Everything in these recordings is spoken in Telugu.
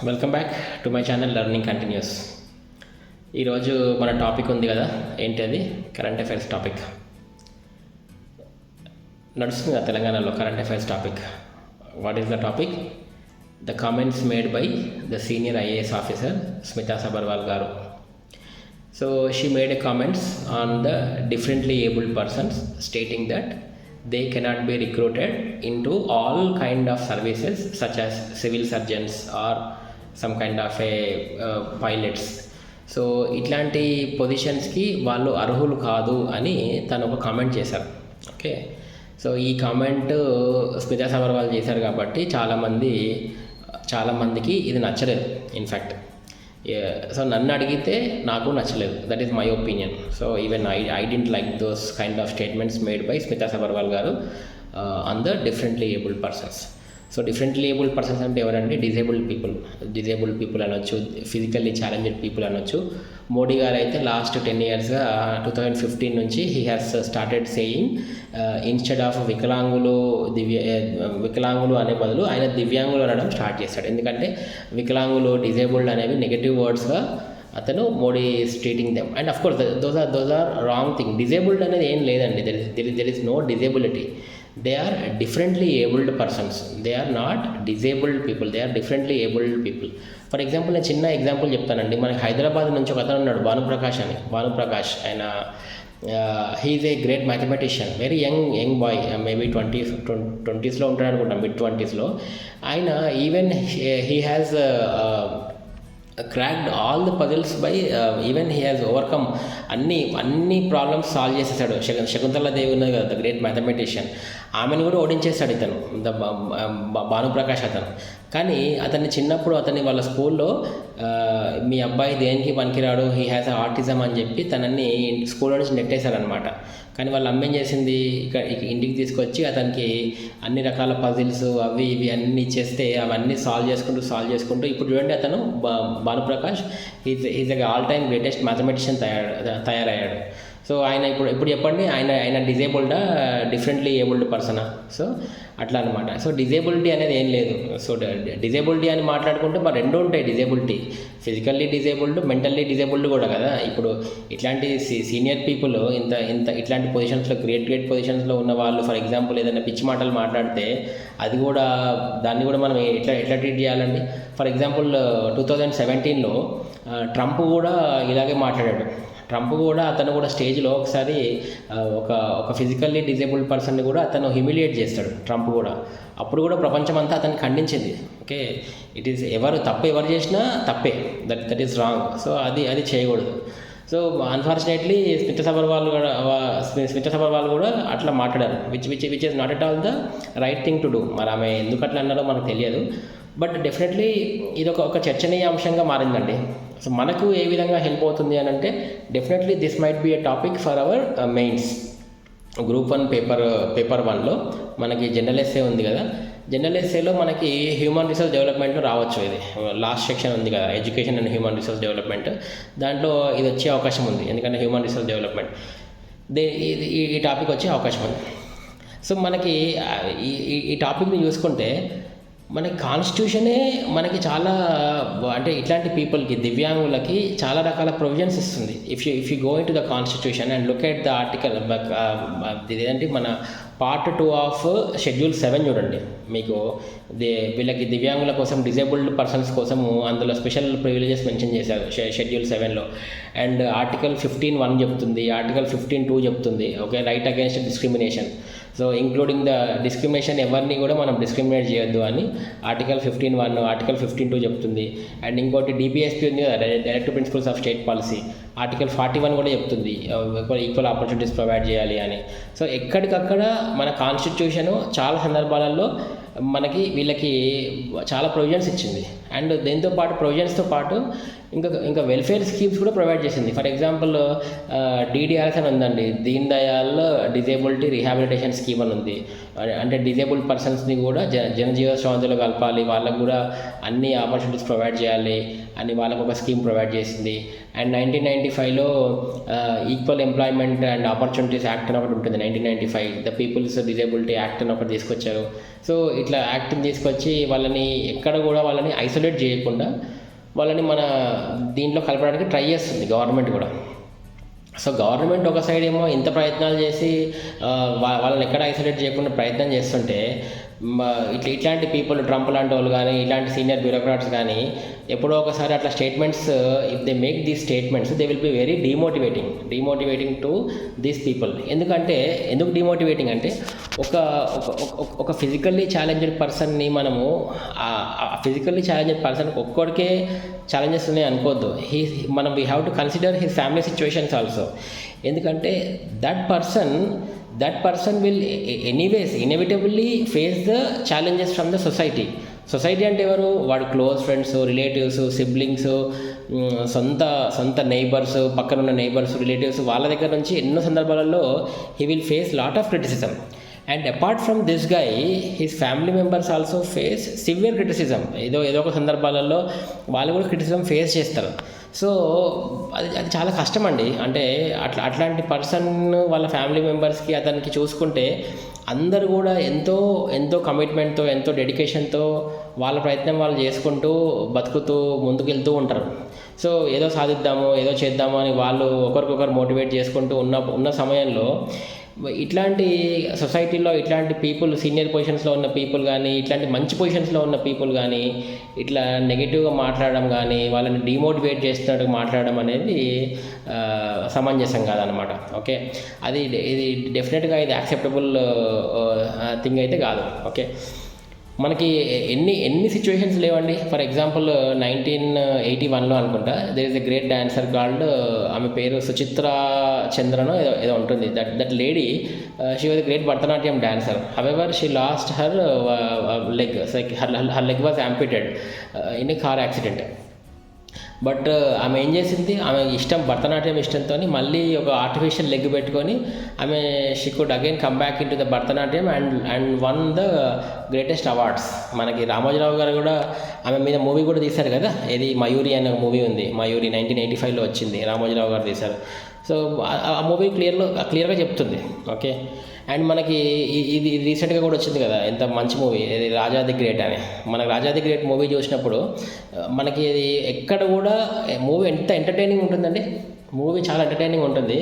Welcome back to my channel learning continuous. ఈరోజు మన టాపిక్ ఉంది కదా, ఏంటి అది? కరెంట్ అఫైర్స్ టాపిక్ నడుస్తుంది కదా తెలంగాణలో. Current affairs topic. What is the topic? The comments made by the senior IAS officer Smita Sabharwal గారు. So she made a comments on the differently abled persons stating that they cannot be recruited into all kind of services such as civil surgeons or some kind of a pilots. So ఇట్లాంటి పొజిషన్స్కి వాళ్ళు అర్హులు కాదు అని తను ఒక కామెంట్ చేశారు. ఓకే, సో ఈ కామెంట్ స్మితా సబర్వాల్ చేశారు కాబట్టి చాలామందికి ఇది నచ్చలేదు. ఇన్ఫ్యాక్ట్ సో నన్ను అడిగితే నాకు నచ్చలేదు. That is my opinion. So even I didn't like those kind of statements made by Smita Sabharwal గారు on the differently abled persons. So differently abled persons అంటే ఎవరంటే డిజేబుల్డ్ పీపుల్ అనొచ్చు, ఫిజికల్లీ ఛాలెంజ్డ్ పీపుల్ అనొచ్చు. మోడీ గారు అయితే లాస్ట్ 10 yearsగా 2015 నుంచి he has started saying instead of వికలాంగులు అనే బదులు ఆయన దివ్యాంగులు అనడం స్టార్ట్ చేశాడు. ఎందుకంటే వికలాంగులు, డిజేబుల్డ్ అనేవి నెగటివ్ వర్డ్స్గా అతను Modi treating them. And of course those are wrong thing. Disabled అనేది ఏం లేదండి. There is no disability. They are differently abled persons. They are not disabled people. They are differently abled people. For example నేను చిన్న ఎగ్జాంపుల్ చెప్తానండి. మనకి హైదరాబాద్ నుంచి ఒక అతను ఉన్నాడు, భానుప్రకాష్. ఆయన he is a great mathematician, very young boy, maybe 20s ఉంటాడు అనుకుంటాం, mid 20sలో. ఆయన even he has cracked all the puzzles by even he has overcome అన్ని ప్రాబ్లమ్స్ సాల్వ్ చేసేసాడు. శకుంతల దేవి ఉన్నది కదా, ద గ్రేట్ మ్యాథమెటిషియన్, ఆమెను కూడా ఓడించేస్తాడు ఇతను, భానుప్రకాష్ అతను. కానీ అతన్ని చిన్నప్పుడు వాళ్ళ స్కూల్లో మీ అబ్బాయి దేనికి పనికిరాడు, హీ హ్యాస్ ఆటిజం అని చెప్పి తనని స్కూల్లో నుంచి నెట్టేశారనమాట. కానీ వాళ్ళ అమ్మ ఏం చేసింది, ఇంటికి తీసుకొచ్చి అతనికి అన్ని రకాల పజిల్స్ అవి ఇవి అన్నీ ఇచ్చేస్తే అవన్నీ సాల్వ్ చేసుకుంటూ ఇప్పుడు చూడండి అతను Bhanuprakash is all time greatest mathematician తయారయ్యాడు. సో ఆయన ఇప్పుడు చెప్పండి, ఆయన డిజేబుల్డా, డిఫరెంట్లీ ఏబుల్డ్ పర్సనా? సో అట్లా అనమాట. సో డిజేబిలిటీ అనేది ఏం లేదు. సో డిజేబిలిటీ అని మాట్లాడుకుంటే మరి రెండు ఉంటాయి. Disability physically disabled, mentally disabled కూడా కదా. ఇప్పుడు ఇట్లాంటి సీనియర్ పీపుల్ ఇట్లాంటి పొజిషన్స్లో గ్రేట్ పొజిషన్స్లో ఉన్న వాళ్ళు ఫర్ ఎగ్జాంపుల్ ఏదైనా పిచ్చి మాటలు మాట్లాడితే దాన్ని కూడా మనం ఎట్లా ట్రీట్ చేయాలండి? ఫర్ ఎగ్జాంపుల్ 2017లో ట్రంప్ కూడా ఇలాగే మాట్లాడాడు. అతను కూడా స్టేజ్లో ఒకసారి ఒక ఫిజికల్లీ డిజేబుల్డ్ పర్సన్ని కూడా అతను హ్యూమిలియేట్ చేస్తాడు ట్రంప్ కూడా. అప్పుడు కూడా ప్రపంచం అంతా అతన్ని ఖండించింది. ఓకే, ఇట్ ఈస్ ఎవరు చేసినా తప్పే, దట్ ఈస్ రాంగ్. సో అది చేయకూడదు. సో అన్ఫార్చునేట్లీ స్మితా సబర్వాల్ కూడా అట్లా మాట్లాడారు, which is not at all the right thing to do. మరి ఆమె ఎందుకు అట్లా అన్నారో మనకు తెలియదు. బట్ డెఫినెట్లీ ఇది ఒక చర్చనీయ అంశంగా మారిందండి. సో మనకు ఏ విధంగా హెల్ప్ అవుతుంది అని అంటే definitely this might be a topic for our mains. Group 1 paper 1లో మనకి జనరల్ ఎస్సే ఉంది కదా. జనరల్ ఎస్సేలో మనకి హ్యూమన్ రిసోర్స్ డెవలప్మెంట్లో రావచ్చు. ఇది లాస్ట్ సెక్షన్ ఉంది కదా, education and human resource development. దాంట్లో ఇది వచ్చే అవకాశం ఉంది, ఎందుకంటే హ్యూమన్ రిసోర్స్ డెవలప్మెంట్ ఈ టాపిక్ వచ్చే అవకాశం ఉంది. సో మనకి ఈ టాపిక్ని చూసుకుంటే మనకి కాన్స్టిట్యూషనే మనకి చాలా అంటే ఇట్లాంటి పీపుల్కి, దివ్యాంగులకి చాలా రకాల ప్రొవిజన్స్ ఇస్తుంది. If you go in to the constitution and look at the article, ఇదేంటి మన పార్ట్ 2 ఆఫ్ షెడ్యూల్ 7 చూడండి. మీకు వీళ్ళకి దివ్యాంగుల కోసం, డిజేబుల్డ్ పర్సన్స్ కోసము అందులో స్పెషల్ ప్రివిలేజెస్ మెన్షన్ చేశారు షెడ్యూల్ 7లో. అండ్ ఆర్టికల్ 15(1) చెప్తుంది, ఆర్టికల్ 15(2) చెప్తుంది. Okay, right against discrimination. So including the discrimination, ఎవరిని కూడా మనం డిస్క్రిమినేట్ చేయొద్దు అని ఆర్టికల్ 15(1), ఆర్టికల్ 15(2) చెప్తుంది. అండ్ ఇంకోటి DPSP ఉంది కదా, directive principles of state policy, article 41 కూడా చెప్తుంది ఈక్వల్ ఆపర్చునిటీస్ ప్రొవైడ్ చేయాలి అని. సో ఎక్కడికక్కడ మన కాన్స్టిట్యూషను చాలా సందర్భాలలో వీళ్ళకి చాలా ప్రొవిజన్స్ ఇచ్చింది. అండ్ దీంతో పాటు ప్రొవిజన్స్తో పాటు ఇంకా వెల్ఫేర్ స్కీమ్స్ కూడా ప్రొవైడ్ చేసింది. ఫర్ ఎగ్జాంపుల్ DDRS అని ఉందండి, Deen Dayal disability rehabilitation scheme అని ఉంది. అంటే డిజేబుల్డ్ పర్సన్స్ని కూడా జనజీవ స్రవంతిలో కలపాలి, వాళ్ళకు కూడా అన్ని ఆపర్చునిటీస్ ప్రొవైడ్ చేయాలి అని వాళ్ళకు ఒక స్కీమ్ ప్రొవైడ్ చేసింది. అండ్ 1995లో equal employment and opportunities act అని ఒకటి ఉంటుంది. 1995 ద పీపుల్స్ డిజేబిలిటీ యాక్ట్ అని ఒకటి తీసుకొచ్చారు. సో ఇట్లా యాక్ట్ని తీసుకొచ్చి వాళ్ళని ఎక్కడ కూడా వాళ్ళని ఐసోలేట్ ఐసోలేట్ చేయకుండా వాళ్ళని మన దీంట్లో కలపడానికి ట్రై చేస్తుంది గవర్నమెంట్ కూడా. సో గవర్నమెంట్ ఒక సైడ్ ఏమో ఇంత ప్రయత్నాలు చేసి వాళ్ళని ఎక్కడ ఐసోలేట్ చేయకుండా ప్రయత్నం చేస్తుంటే, ఇట్లాంటి పీపుల్, ట్రంప్ లాంటి వాళ్ళు కానీ, ఇలాంటి సీనియర్ బ్యూరోక్రాట్స్ కానీ ఎప్పుడో ఒకసారి అట్లా statements, if they make these statements they will be very demotivating to these people. ఎందుకు డిమోటివేటింగ్ అంటే ఒక ఫిజికల్లీ ఛాలెంజ్డ్ పర్సన్ని మనము ఫిజికల్లీ ఛాలెంజ్డ్ పర్సన్ ఒక్కడికే ఛాలెంజెస్ ఉన్నాయి అనుకోవద్దు. మనం we have to consider his family situations also. ఎందుకంటే that person will anyways inevitably face the challenges from the society అంటే ఎవరు? వాడు క్లోజ్ ఫ్రెండ్స్, రిలేటివ్స్, సిబ్లింగ్స్, సొంత నైబర్స్, పక్కనున్న నైబర్స్, రిలేటివ్స్, వాళ్ళ దగ్గర నుంచి ఎన్నో సందర్భాలలో he will face lot of criticism. And apart from this guy his family members also face severe criticism. ఏదో ఒక సందర్భాలలో వాళ్ళు కూడా క్రిటిసిజం ఫేస్ చేస్తారు. సో అది చాలా కష్టం అండి. అంటే అట్లాంటి పర్సన్ వాళ్ళ ఫ్యామిలీ మెంబర్స్కి అతనికి చూసుకుంటే అందరూ కూడా ఎంతో కమిట్మెంట్తో, ఎంతో డెడికేషన్తో వాళ్ళ ప్రయత్నం వాళ్ళు చేసుకుంటూ బతుకుతూ ముందుకెళ్తూ ఉంటారు. సో ఏదో సాధిద్దాము, ఏదో చేద్దాము అని వాళ్ళు ఒకరికొకరు మోటివేట్ చేసుకుంటూ ఉన్న సమయంలో ఇట్లాంటి సొసైటీలో ఇట్లాంటి పీపుల్, సీనియర్ పొజిషన్స్లో ఉన్న పీపుల్ కానీ, ఇట్లాంటి మంచి పొజిషన్స్లో ఉన్న పీపుల్ కానీ ఇట్లా నెగిటివ్గా మాట్లాడడం కానీ, వాళ్ళని డిమోటివేట్ చేస్తున్నట్టు మాట్లాడడం అనేది సమంజసం కాదనమాట. ఓకే, ఇది డెఫినెట్గా ఇది యాక్సెప్టబుల్ థింగ్ అయితే కాదు. ఓకే, మనకి ఎన్ని సిచ్యువేషన్స్ లేవండి. ఫర్ ఎగ్జాంపుల్ 1981లో అనుకుంటా there is a great dancer called, ఆమె పేరు సుచిత్రా చంద్రనో ఏదో ఉంటుంది. That lady, she was a great Bharatanatyam dancer. However she lost her leg, her leg was amputated in a car accident. But ఆమె ఏం చేసింది, ఆమె భరతనాట్యం ఇష్టంతో మళ్ళీ ఒక ఆర్టిఫిషియల్ లెగ్ పెట్టుకొని ఆమె she could again come back in to the Bharatanatyam and one the greatest awards. మనకి రామోజీరావు గారు కూడా ఆమె మీద మూవీ కూడా తీశారు కదా, ఇది మయూరి అనే ఒక మూవీ ఉంది. మయూరి 1985లో వచ్చింది, రామోజీరావు గారు తీశారు. సో ఆ మూవీ క్లియర్గా చెప్తుంది. ఓకే, అండ్ మనకి ఇది రీసెంట్గా కూడా వచ్చింది కదా, ఎంత మంచి మూవీ, ఇది రాజా ది గ్రేట్ అని. మనకు రాజా ది గ్రేట్ మూవీ చూసినప్పుడు మనకి ఇది ఎక్కడ కూడా మూవీ ఎంత ఎంటర్టైనింగ్ ఉంటుందండి. మూవీ చాలా ఎంటర్టైనింగ్ ఉంటుంది,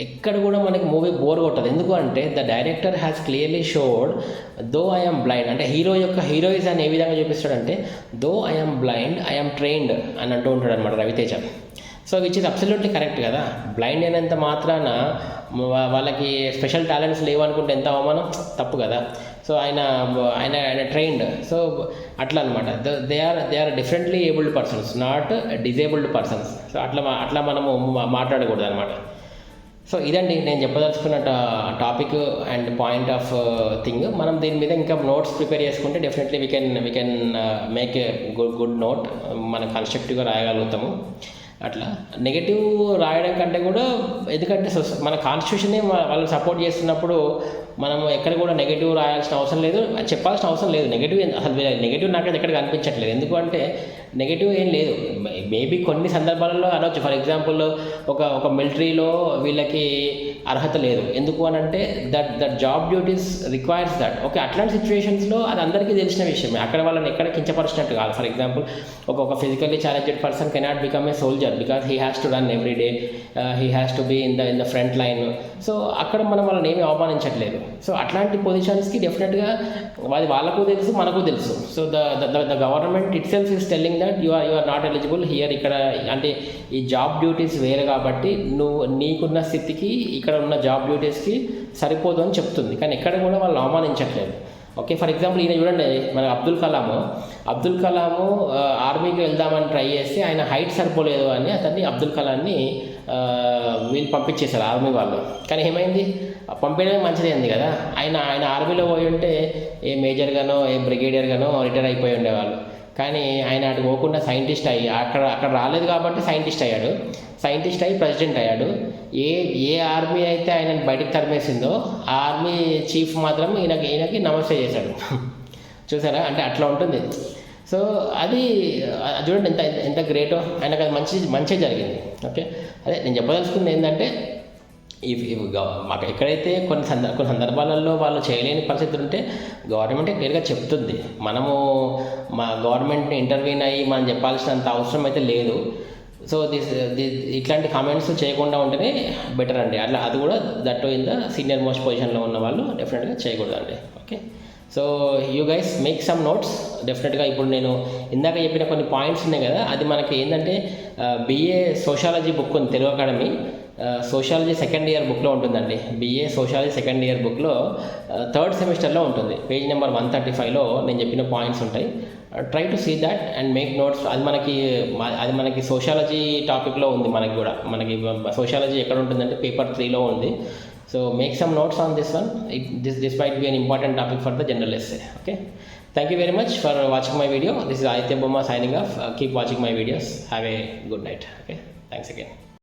ఎక్కడ కూడా మనకి మూవీ బోర్ కొట్టదు. ఎందుకు అంటే the director has clearly showed though I'm blind, అంటే హీరో యొక్క హీరోయిజం ఏ విధంగా చూపిస్తాడంటే though I'm blind I'm trained అని అంటూ ఉంటాడు అనమాట Raviteja. So which is absolutely correct కదా. బ్లైండ్ అయినంత మాత్రాన వాళ్ళకి స్పెషల్ టాలెంట్స్ లేవనుకుంటే ఎంత అవమానం, తప్పు కదా. సో ఆయన ట్రైన్డ్. సో అట్లా అనమాట, they are differently abled persons, not disabled persons. So అట్లా మనము మాట్లాడకూడదు అనమాట. సో ఇదండి నేను చెప్పదలుచుకున్న topic and point of thing. మనం దీని మీద ఇంకా నోట్స్ ప్రిపేర్ చేసుకుంటే definitely we can make a good note, మనం కన్స్ట్రక్టివ్గా రాయగలుగుతాము. అట్లా నెగటివ్ రాయడం కంటే కూడా, ఎందుకంటే మన కాన్స్టిట్యూషనే వాళ్ళని సపోర్ట్ చేస్తున్నప్పుడు మనం ఎక్కడ కూడా నెగటివ్ రాయాల్సిన అవసరం లేదు, చెప్పాల్సిన అవసరం లేదు. అసలు నెగటివ్ నాకైతే ఎక్కడ కనిపించట్లేదు. ఎందుకు అంటే నెగటివ్ ఏం లేదు. మేబీ కొన్ని సందర్భాలలో అనవచ్చు. ఫర్ ఎగ్జాంపుల్ ఒక మిలిటరీలో వీళ్ళకి అర్హత లేదు, ఎందుకు అని అంటే that job duties requires that. Okay, అట్లాంటి సిచ్యువేషన్స్లో అది అందరికీ తెలిసిన విషయమే, అక్కడ వాళ్ళని ఎక్కడ కించపరిచినట్టు కాదు. ఫర్ ఎగ్జాంపుల్ ఒక physically challenged person cannot become a soldier because he has to run every day, he has to be in the front line. So అక్కడ మనం వాళ్ళని ఏమీ అవమానించట్లేదు. సో అట్లాంటి పొజిషన్స్కి డెఫినెట్గా అది వాళ్ళకు తెలుసు, మనకు తెలుసు. So the government itself is telling that you are not eligible here. ఇక్కడ అంటే ఈ జాబ్ డ్యూటీస్ వేరే కాబట్టి నీకున్న స్థితికి ఇక్కడ ఉన్న జాబ్ డ్యూటీస్కి సరిపోదు అని చెప్తుంది, కానీ ఎక్కడ కూడా వాళ్ళు అవమానించట్లేదు. ఓకే, ఫర్ ఎగ్జాంపుల్ ఈయన చూడండి, మన అబ్దుల్ కలాము ఆర్మీకి వెళ్దామని ట్రై చేస్తే ఆయన హైట్ సరిపోలేదు అని అబ్దుల్ కలాంని వీళ్ళు పంపించేశారు ఆర్మీ వాళ్ళు. కానీ ఏమైంది, పంపించడమే మంచిది అయింది కదా. ఆయన ఆర్మీలో పోయి ఉంటే ఏ మేజర్గానో ఏ బ్రిగేడియర్గానో రిటైర్ అయిపోయి ఉండేవాళ్ళు. కానీ ఆయన అటు పోకుండా సైంటిస్ట్ అయ్యి అక్కడ రాలేదు కాబట్టి సైంటిస్ట్ అయ్యి ప్రెసిడెంట్ అయ్యాడు. ఏ ఆర్మీ అయితే ఆయనను బయటికి తరిమేసిందో ఆ ఆర్మీ చీఫ్ మాత్రం ఈయనకి నమస్తే చేశాడు. చూసారా, అంటే అట్లా ఉంటుంది. సో అది చూడండి ఎంత గ్రేటో, ఆయనకు అది మంచి జరిగింది. ఓకే, అదే నేను చెప్పదలుచుకుంది ఏంటంటే మాకు ఎక్కడైతే కొన్ని సందర్భాలలో వాళ్ళు చేయలేని పరిస్థితులు ఉంటే గవర్నమెంటే క్లియర్గా చెప్తుంది. మనము మా గవర్నమెంట్ని ఇంటర్వ్యూన్ అయ్యి మనం చెప్పాల్సినంత అవసరం అయితే లేదు. సో ఇట్లాంటి కామెంట్స్ చేయకుండా ఉంటేనే బెటర్ అండి. అట్లా అది కూడా that in the senior most పొజిషన్లో ఉన్న వాళ్ళు డెఫినెట్గా చేయకూడదండి. Okay, so you guys make some notes డెఫినెట్గా. ఇప్పుడు నేను ఇందాక చెప్పిన కొన్ని పాయింట్స్ ఉన్నాయి కదా, అది మనకి ఏంటంటే బిఏ సోషాలజీ బుక్ ఉంది Telugu academy, sociology second year బుక్లో ఉంటుందండి. బిఏ సోషాలజీ సెకండ్ ఇయర్ బుక్లో థర్డ్ సెమిస్టర్లో ఉంటుంది. పేజ్ నెంబర్ 135లో నేను చెప్పిన పాయింట్స్ ఉంటాయి. Try to see that and make notes. అది మనకి సోషాలజీ టాపిక్లో ఉంది. మనకి సోషాలజీ ఎక్కడ ఉంటుందంటే పేపర్ 3లో ఉంది. So make some notes on this one. This might be an important topic for the general essay. Okay. Thank you very much for watching my video. This is Aditya Boma signing off. Keep watching my videos. Have a good night. Okay. Thanks again.